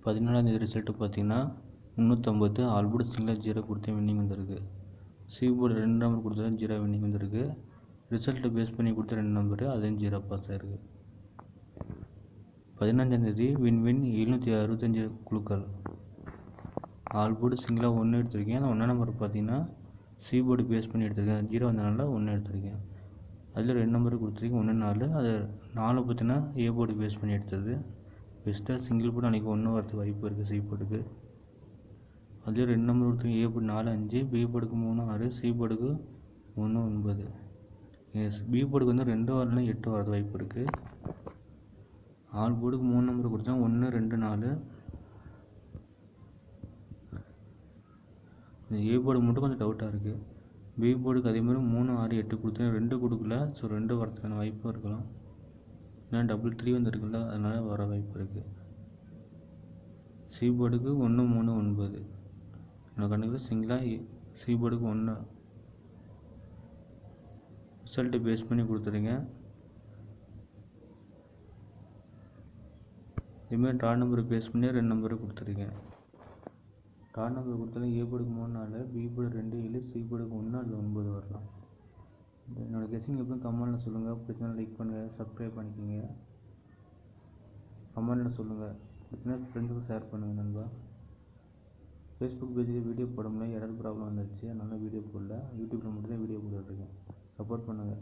14ஆம் result பார்த்தீங்கன்னா 350 ஆல்போர்டு சிங்கிளாக 0 கொடுத்து வின்னிங் வந்திருக்கு. சி போர்டு 2 நம்பர் கொடுத்தா 0 வின்னிங் வந்திருக்கு. ரிசல்ட்டை பேஸ் பண்ணி கொடுத்த 2 நம்பரு அதையும் 0 பாஸ் ஆயிருக்கு. 15ஆம் வின் 765 குழுக்கள். ஆல்போர்டு சிங்கிளாக 1 எடுத்திருக்கேன். அந்த 1 நம்பர் பார்த்தீங்கன்னா சி போர்டு பேஸ் பண்ணி எடுத்திருக்கேன். 0 வந்தனால 1 எடுத்திருக்கேன். அதில் 2 நம்பர் கொடுத்துருக்கேன். 1 4. அது 4 பார்த்தீங்கன்னா ஏ போர்டு பேஸ் பண்ணி எடுத்தது. பெஸ்ட்டாக சிங்கிள் போர்டு அன்றைக்கி 1 வரதுக்கு வாய்ப்பு இருக்குது சி போர்டுக்கு. அதில் 2 நம்பர் கொடுத்துருக்கேன். ஏ போர்டு 4 5, பி போர்டுக்கு 3 6, சி போர்டுக்கு 1 9. பி போர்டுக்கு வந்து 2 வரலாம் 8 வரது வாய்ப்பு இருக்குது. ஆல் போர்டுக்கு 3 நம்பர் கொடுத்தா 1 2 4. ஏ போர்டு மட்டும் கொஞ்சம் டவுட்டாக இருக்குது. பி போர்டுக்கு அதே மாதிரி 3 6 8 கொடுத்தேன். 2 கொடுக்கல. ஸோ 2 வரதுக்கான வாய்ப்பும் இருக்கலாம். ஏன்னா 3 வந்துருக்குல்ல, அதனால் வர வாய்ப்பு இருக்குது. சி போர்டுக்கு 1 3 9. என்னோட கணக்கில் சிங்கிளாக சி போர்டுக்கு 1 ரிசல்ட்டு பேஸ் பண்ணி கொடுத்துருங்க. இதுமாதிரி டாட் நம்பரை பேஸ் பண்ணி 2 நம்பரை கொடுத்துருக்கேன். டாட் நம்பர் கொடுத்தாலும் ஏ போர்டுக்கு 3 4, பி போர்டு 2 7, சி போர்டுக்கு 1 அது 9 வரலாம். என்னோடய கெஸ்ஸிங் எப்படியும் கமெண்ட்டில் சொல்லுங்கள். பிடிச்சா லைக் பண்ணுங்கள், சப்ஸ்கிரைப் பண்ணிக்கோங்க. கமெண்ட்டில் சொல்லுங்கள். பிடிச்சினா ஃப்ரெண்ட்ஸுக்கு ஷேர் பண்ணுங்கள் நண்பா. ஃபேஸ்புக் பேஜில் வீடியோ போட முடியல, எரர் ப்ராப்ளம் வந்துருச்சு, அதனால் வீடியோ போடல. யூடியூப்பில் மட்டும்தான் வீடியோ போட்டுருக்கேன். சப்போர்ட் பண்ணுங்கள்.